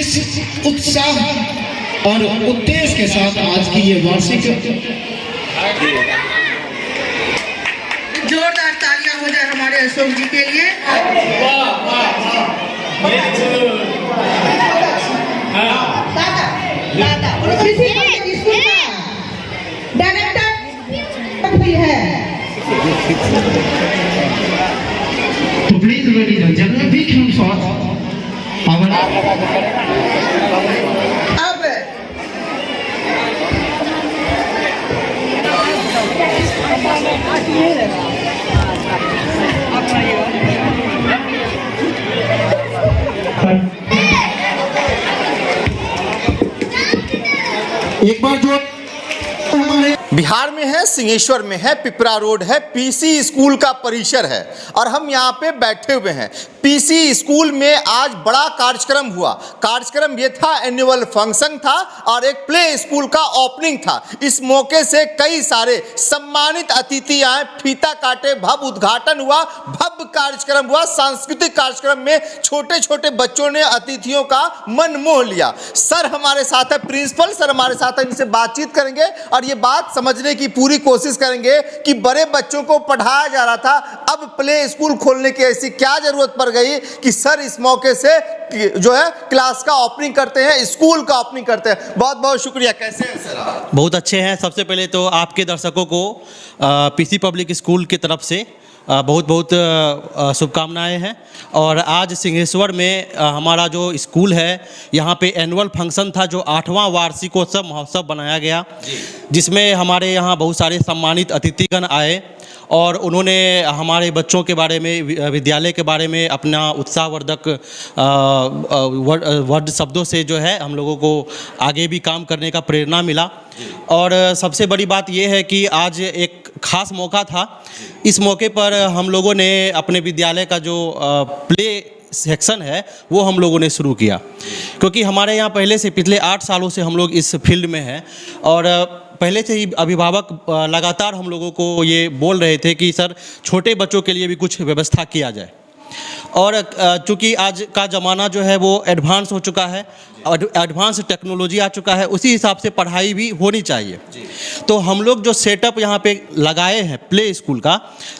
किस उत्साह और उद्देश्य के साथ आज की ये वार्षिक जोरदार तालियां हो जाए हमारे अशोक जी के लिए। डायरेक्टर भी है। तो please ladies and gentleman big hands for अब एक बार जो हमारे बिहार में है, सिंहेश्वर में है, पिपरा रोड है, पीसी स्कूल का परिसर है और हम यहाँ पे बैठे हुए हैं। पीसी स्कूल में आज बड़ा कार्यक्रम हुआ। कार्यक्रम ये था, एनुअल फंक्शन था और एक प्ले स्कूल का ओपनिंग था। इस मौके से कई सारे सम्मानित अतिथि आए, फीता काटे, भव्य उद्घाटन हुआ, भव्य कार्यक्रम हुआ। सांस्कृतिक कार्यक्रम में छोटे छोटे बच्चों ने अतिथियों का मन मोह लिया। सर हमारे साथ है, प्रिंसिपल सर हमारे साथ है, इनसे बातचीत करेंगे और ये बात समझने की पूरी कोशिश करेंगे कि बड़े बच्चों को पढ़ाया जा रहा था, अब प्ले स्कूल खोलने की ऐसी क्या जरूरत पड़ गई कि सर इस मौके से जो है क्लास का ओपनिंग करते हैं, स्कूल का ओपनिंग करते हैं। बहुत बहुत शुक्रिया। कैसे हैं सर आप? बहुत अच्छे हैं। सबसे पहले तो आपके दर्शकों को पीसी पब्लिक स्कूल की तरफ से बहुत बहुत शुभकामनाएं हैं। और आज सिंहेश्वर में हमारा जो स्कूल है, यहाँ पे एनुअल फंक्शन था, जो 8वां वार्षिकोत्सव महोत्सव बनाया गया, जिसमें हमारे यहाँ बहुत सारे सम्मानित अतिथिगण आए और उन्होंने हमारे बच्चों के बारे में, विद्यालय के बारे में अपना उत्साहवर्धक वर्ड शब्दों से जो है हम लोगों को आगे भी काम करने का प्रेरणा मिला। और सबसे बड़ी बात यह है कि आज एक खास मौका था। इस मौके पर हम लोगों ने अपने विद्यालय का जो प्ले सेक्शन है वो हम लोगों ने शुरू किया, क्योंकि हमारे यहाँ पहले से पिछले 8 सालों से हम लोग इस फील्ड में हैं और पहले से ही अभिभावक लगातार हम लोगों को ये बोल रहे थे कि सर छोटे बच्चों के लिए भी कुछ व्यवस्था किया जाए। और चूँकि आज का ज़माना जो है वो एडवांस हो चुका है, एडवांस टेक्नोलॉजी आ चुका है, उसी हिसाब से पढ़ाई भी होनी चाहिए। तो हम लोग जो सेटअप यहाँ पे लगाए हैं प्ले स्कूल का,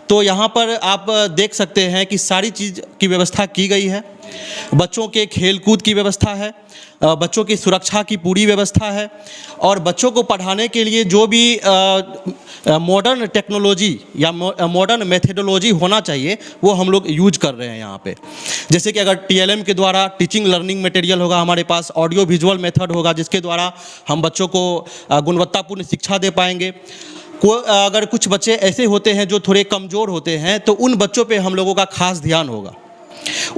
तो यहाँ पर आप देख सकते हैं कि सारी चीज़ की व्यवस्था की गई है। बच्चों के खेलकूद की व्यवस्था है, बच्चों की सुरक्षा की पूरी व्यवस्था है और बच्चों को पढ़ाने के लिए जो भी मॉडर्न टेक्नोलॉजी या मॉडर्न मेथडोलॉजी होना चाहिए वो हम लोग यूज कर रहे हैं यहाँ पे। जैसे कि अगर टीएलएम के द्वारा टीचिंग लर्निंग मटेरियल होगा, हमारे पास ऑडियो विजुअल मेथड होगा जिसके द्वारा हम बच्चों को गुणवत्तापूर्ण शिक्षा दे पाएंगे। अगर कुछ बच्चे ऐसे होते हैं जो थोड़े कमज़ोर होते हैं तो उन बच्चों पे हम लोगों का खास ध्यान होगा।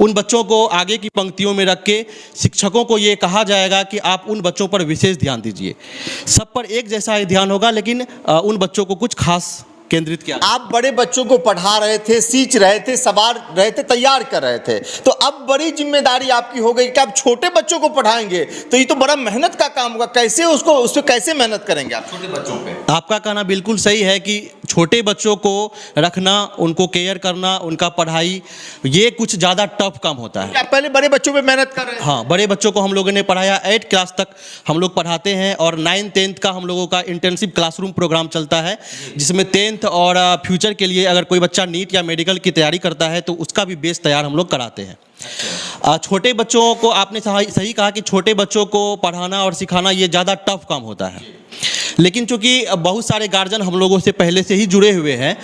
उन बच्चों को आगे की पंक्तियों में रख के शिक्षकों को ये कहा जाएगा कि आप उन बच्चों पर विशेष ध्यान दीजिए। सब पर एक जैसा ही ध्यान होगा, लेकिन उन बच्चों को कुछ खास केंद्रित किया। आप बड़े बच्चों को पढ़ा रहे थे, सींच रहे थे, सवार रहे थे, तैयार कर रहे थे, तो अब बड़ी जिम्मेदारी आपकी हो गई कि आप छोटे बच्चों को पढ़ाएंगे, तो ये तो बड़ा मेहनत का काम होगा। कैसे उसको उस पर कैसे मेहनत करेंगे आप छोटे बच्चों पे? आपका कहना बिल्कुल सही है कि छोटे बच्चों को रखना, उनको केयर करना, उनका पढ़ाई, ये कुछ ज़्यादा टफ काम होता है। आप पहले बड़े बच्चों पे मेहनत कर रहे हैं? हाँ, बड़े बच्चों को हम लोगों ने पढ़ाया। 8 क्लास तक हम लोग पढ़ाते हैं और 9th-10th का हम लोगों का इंटेंसिव क्लासरूम प्रोग्राम चलता है, जिसमें 10th और फ्यूचर के लिए अगर कोई बच्चा नीट या मेडिकल की तैयारी करता है तो उसका भी बेस तैयार हम लोग कराते हैं। छोटे बच्चों को आपने सही कहा कि छोटे बच्चों को पढ़ाना और सिखाना ये ज़्यादा टफ काम होता है, लेकिन चूंकि बहुत सारे गार्जियन हम लोगों से पहले से ही जुड़े हुए हैं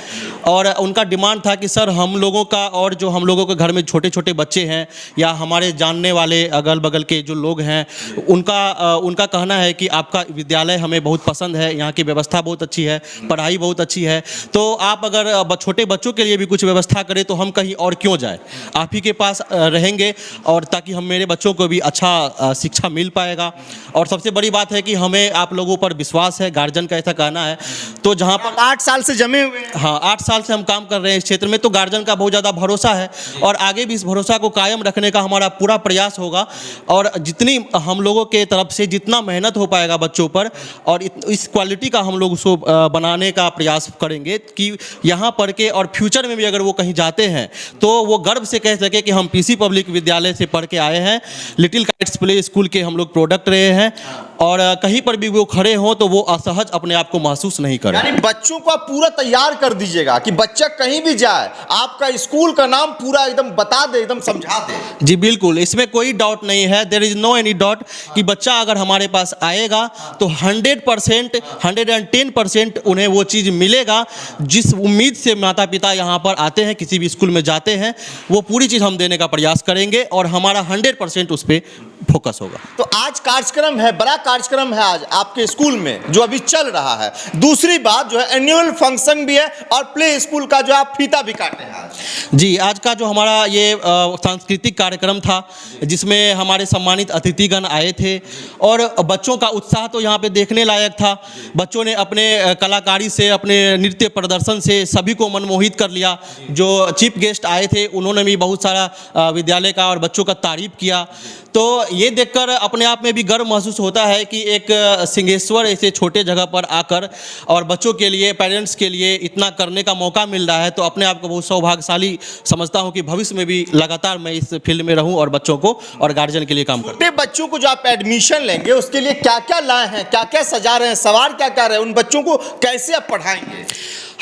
और उनका डिमांड था कि सर हम लोगों का और जो हम लोगों के घर में छोटे छोटे बच्चे हैं या हमारे जानने वाले अगल बगल के जो लोग हैं, उनका कहना है कि आपका विद्यालय हमें बहुत पसंद है, यहाँ की व्यवस्था बहुत अच्छी है, पढ़ाई बहुत अच्छी है, तो आप अगर छोटे बच्चों के लिए भी कुछ व्यवस्था करें तो हम कहीं और क्यों जाए, आप ही के पास रहेंगे और ताकि हम मेरे बच्चों को भी अच्छा शिक्षा मिल पाएगा। और सबसे बड़ी बात है कि हमें आप लोगों पर विश्वास है है, गार्जियन का ऐसा कहना है। तो जहाँ पर 8 साल से जमे हुए हैं। हाँ 8 साल से हम काम कर रहे हैं इस क्षेत्र में, तो गार्जियन का बहुत ज़्यादा भरोसा है और आगे भी इस भरोसा को कायम रखने का हमारा पूरा प्रयास होगा। और जितनी हम लोगों के तरफ से जितना मेहनत हो पाएगा बच्चों पर और इस क्वालिटी का हम लोग उसको बनाने का प्रयास करेंगे कि यहाँ पढ़ के और फ्यूचर में भी अगर वो कहीं जाते हैं तो वो गर्व से कह सके कि हम पीसी पब्लिक विद्यालय से पढ़ के आए हैं, लिटिल काइट्स प्ले स्कूल के हम लोग प्रोडक्ट रहे हैं। और कहीं पर भी वो खड़े हों तो वो असहज अपने आप को महसूस नहीं करें। यानी बच्चों को आप पूरा तैयार कर दीजिएगा कि बच्चा कहीं भी जाए आपका स्कूल का नाम पूरा एकदम बता दे, एकदम समझा दे। जी बिल्कुल, इसमें कोई डाउट नहीं है, there is no any doubt कि बच्चा अगर हमारे पास आएगा तो 100% 110% उन्हें वो चीज़ मिलेगा जिस उम्मीद से माता पिता यहाँ पर आते हैं, किसी भी स्कूल में जाते हैं, वो पूरी चीज़ हम देने का प्रयास करेंगे और हमारा 100% उस पर फोकस होगा। तो आज कार्यक्रम है, बड़ा कार्यक्रम है आज आपके स्कूल में जो अभी चल रहा है। दूसरी बात जो है एनुअल फंक्शन भी है और प्ले स्कूल का जो आप फीता भी काटे हैं आज। जी, आज का जो हमारा ये सांस्कृतिक कार्यक्रम था जिसमें हमारे सम्मानित अतिथिगण आए थे और बच्चों का उत्साह तो यहाँ पे देखने लायक था। बच्चों ने अपने कलाकारी से, अपने नृत्य प्रदर्शन से सभी को मनमोहित कर लिया। जो चीफ गेस्ट आए थे उन्होंने भी बहुत सारा विद्यालय का और बच्चों का तारीफ किया। तो ये देखकर अपने आप में भी गर्व महसूस होता है कि एक सिंहेश्वर ऐसे छोटे जगह पर आकर और बच्चों के लिए, पेरेंट्स के लिए इतना करने का मौका मिल रहा है, तो अपने आप को बहुत सौभाग्यशाली समझता हूँ कि भविष्य में भी लगातार मैं इस फील्ड में रहूँ और बच्चों को और गार्जियन के लिए काम करूँ। छोटे बच्चों को जो आप एडमिशन लेंगे उसके लिए क्या क्या लाए हैं, क्या क्या सजा रहे हैं, सवार क्या क्या रहे हैं, उन बच्चों को कैसे आप पढ़ाएंगे?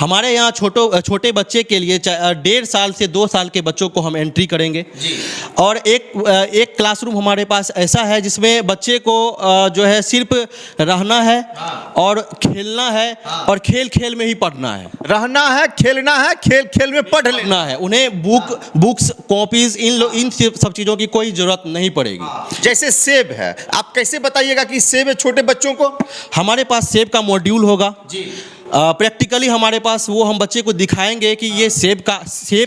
हमारे यहाँ छोटे बच्चे के लिए 1.5 साल से 2 साल के बच्चों को हम एंट्री करेंगे जी। और एक क्लासरूम हमारे पास ऐसा है जिसमें बच्चे को जो है सिर्फ रहना है और खेलना है और खेल खेल में ही पढ़ना है। रहना है, खेलना है, खेल खेल में पढ़ लेना है। उन्हें बुक्स, कॉपीज इन सब चीज़ों की कोई ज़रूरत नहीं पड़ेगी। जैसे सेब है, आप कैसे बताइएगा कि सेब है छोटे बच्चों को? हमारे पास सेब का मॉड्यूल होगा जी। प्रैक्टिकली हमारे पास वो हम बच्चे को दिखाएंगे कि ये सेब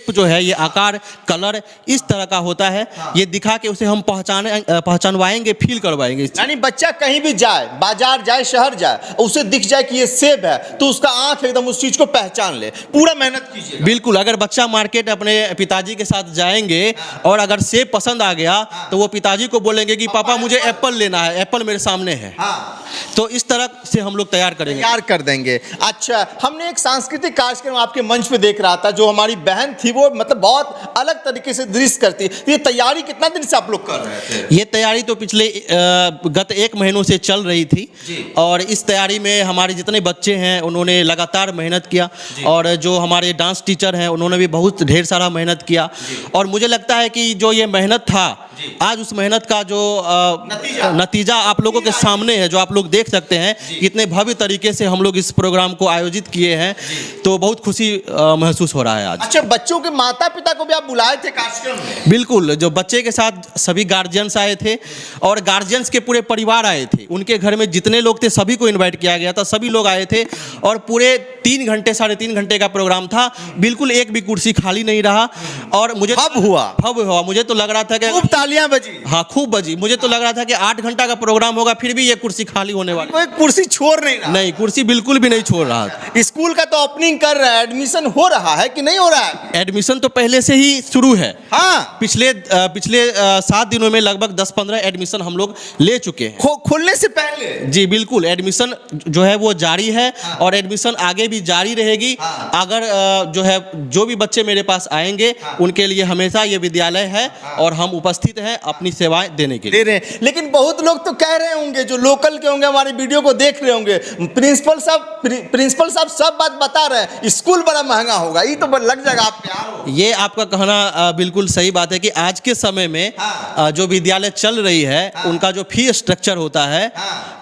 जो है ये आकार, कलर इस तरह का होता है। ये दिखा के उसे हम पहचानवाएंगे, फील करवाएंगे। यानी बच्चा कहीं भी जाए, बाजार जाए, शहर जाए, उसे दिख जाए कि ये सेब है तो उसका आंख एकदम उस चीज को पहचान ले। पूरा मेहनत कीजिए। बिल्कुल, अगर बच्चा मार्केट अपने पिताजी के साथ जाएंगे और अगर सेब पसंद आ गया तो वो पिताजी को बोलेंगे कि पापा मुझे एप्पल लेना है, एप्पल मेरे सामने है। तो इस तरह से हम लोग तैयार करेंगे, तैयार कर देंगे। अच्छा, हमने एक सांस्कृतिक कार्यक्रम आपके मंच पे देख रहा था, जो हमारी बहन थी वो मतलब बहुत अलग तरीके से दृश्य करती है। ये तैयारी कितना दिन से आप लोग कर रहे थे? ये तैयारी तो पिछले गत 1 महीनों से चल रही थी और इस तैयारी में हमारे जितने बच्चे हैं उन्होंने लगातार मेहनत किया और जो हमारे डांस टीचर हैं उन्होंने भी बहुत ढेर सारा मेहनत किया। और मुझे लगता है कि जो ये मेहनत था, आज उस मेहनत का जो नतीजा आप लोगों के सामने है, जो आप लोग देख सकते हैं कितने भव्य तरीके से हम लोग इस प्रोग्राम को आयोजित किए हैं, तो बहुत खुशी महसूस हो रहा है आज। अच्छा, बच्चों के माता पिता को भी आप बुलाए थे कार्यक्रम में? बिल्कुल, जो बच्चे के साथ सभी गार्जियंस आए थे और गार्जियंस के पूरे परिवार आए थे। उनके घर में जितने लोग थे सभी को इनवाइट किया गया था, सभी लोग आए थे और पूरे 3 घंटे 3.5 घंटे का प्रोग्राम था। बिल्कुल एक भी कुर्सी खाली नहीं रहा और मुझे भव्य हुआ। मुझे तो लग रहा था कि खूब तालियां बजी। हाँ, खूब बजी। मुझे तो लग रहा था कि 8 घंटा का प्रोग्राम होगा फिर भी ये कुर्सी खाली होने वाली। कोई कुर्सी छोड़ नहीं रहा। नहीं, कुर्सी बिल्कुल भी नहीं छोड़ रहा था। स्कूल का तो ओपनिंग कर रहा है, एडमिशन हो रहा है कि नहीं हो रहा है? एडमिशन तो पहले से ही शुरू है। हाँ, पिछले 7 दिनों में लगभग 10-15 एडमिशन हम लोग ले चुके हैं। खुलने से पहले? जी बिल्कुल, एडमिशन जो है वो जारी है और एडमिशन आगे भी जारी रहेगी। अगर जो है जो भी बच्चे मेरे पास आएंगे उनके लिए हमेशा ये विद्यालय है और हम उपस्थित हैं अपनी सेवाएं देने के लिए। दे रहे हैं। लेकिन बहुत लोग तो कह रहे होंगे, जो लोकल के होंगे, हमारी वीडियो को देख रहे होंगे, प्रिंसिपल साहब सब बात बता रहे हैं, स्कूल बड़ा महंगा होगा, ये तो लग जाएगा आप प्यार। ये आपका कहना बिल्कुल सही बात है कि आज के समय में जो विद्यालय चल रही है उनका जो फी स्ट्रक्चर होता है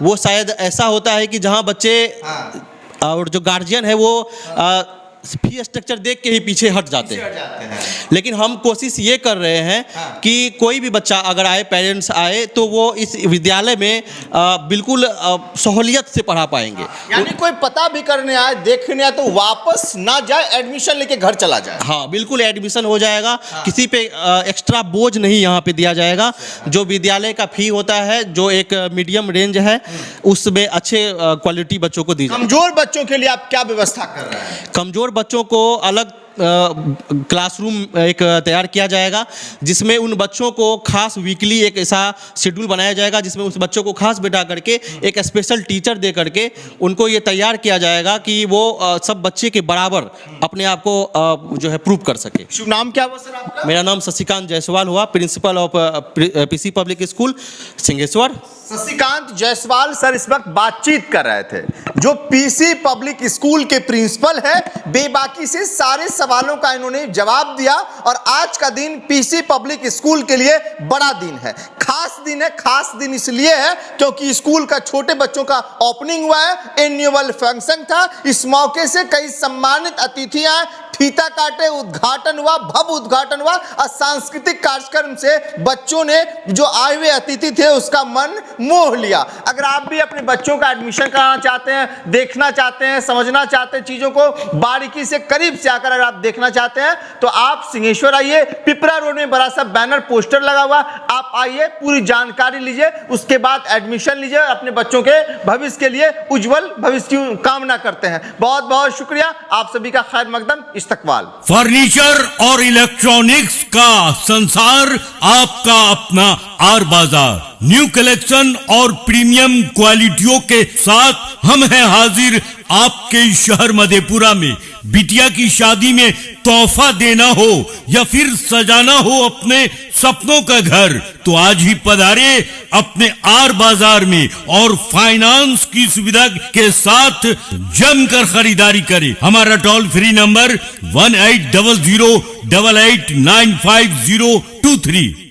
वो शायद ऐसा होता है कि जहां बच्चे और जो गार्जियन है वो फी स्ट्रक्चर देख के ही पीछे हट जाते हैं। लेकिन हम कोशिश ये कर रहे हैं कि कोई भी बच्चा अगर आए, पेरेंट्स आए, तो वो इस विद्यालय में बिल्कुल सहूलियत से पढ़ा पाएंगे। यानी कोई पता भी करने आए, देखने आए, तो वापस ना जाए, एडमिशन लेके घर चला जाए। हाँ, बिल्कुल एडमिशन हो जाएगा। किसी पे एक्स्ट्रा बोझ नहीं यहाँ पे दिया जाएगा। जो विद्यालय का फी होता है, जो एक मीडियम रेंज है, उसमें अच्छे क्वालिटी बच्चों को दी जाए। कमजोर बच्चों के लिए आप क्या व्यवस्था कर रहे हैं? कमजोर बच्चों को अलग क्लासरूम एक तैयार किया जाएगा, जिसमें उन बच्चों को खास वीकली एक ऐसा शेड्यूल बनाया जाएगा जिसमें उस बच्चों को खास बिठा करके एक स्पेशल टीचर दे करके उनको ये तैयार किया जाएगा कि वो सब बच्चे के बराबर अपने आप को जो है प्रूव कर सके। शुभ नाम क्या हुआ सर आपका? मेरा नाम शशिकांत जायसवाल हुआ, principle of PC public school Singheshwar. Shashikant Jaiswal sir इस वक्त बातचीत कर रहे थे। जो पीसी पब्लिक स्कूल के प्रिंसिपल है, बेबाकी से सारे सवालों का इन्होंने जवाब दिया। और आज का दिन पीसी पब्लिक स्कूल के लिए बड़ा दिन है, खास दिन है। खास दिन इसलिए है क्योंकि स्कूल का छोटे बच्चों का ओपनिंग हुआ है, एनुअल फंक्शन था। इस मौके से कई सम्मानित अतिथि आए, फीता काटे, उद्घाटन हुआ, भव्य उद्घाटन हुआ। और सांस्कृतिक कार्यक्रम से बच्चों ने, जो आए हुए अतिथि थे, उसका मन मोह लिया। अगर आप भी अपने बच्चों का एडमिशन कराना चाहते हैं, देखना चाहते हैं, समझना चाहते हैं, चीजों को बारीकी से करीब से आकर अगर आप देखना चाहते हैं, तो आप सिंहेश्वर आइए। पिपरा रोड में बड़ा सा बैनर पोस्टर लगा हुआ, आप आइए, पूरी जानकारी लीजिए, उसके बाद एडमिशन लीजिए। अपने बच्चों के भविष्य के लिए उज्जवल भविष्य की कामना करते हैं। बहुत बहुत शुक्रिया, आप सभी का खैर मकदम, इस्तकबाल। फर्नीचर और इलेक्ट्रॉनिक्स का संसार, आपका अपना आर बाजार। न्यू कलेक्शन और प्रीमियम क्वालिटियों के साथ हम हैं हाजिर आपके शहर मधेपुरा में। बिटिया की शादी में तोहफा देना हो या फिर सजाना हो अपने सपनों का घर, तो आज ही पधारे अपने आर बाजार में और फाइनेंस की सुविधा के साथ जमकर खरीदारी करें। हमारा टोल फ्री नंबर 1800 8895 023।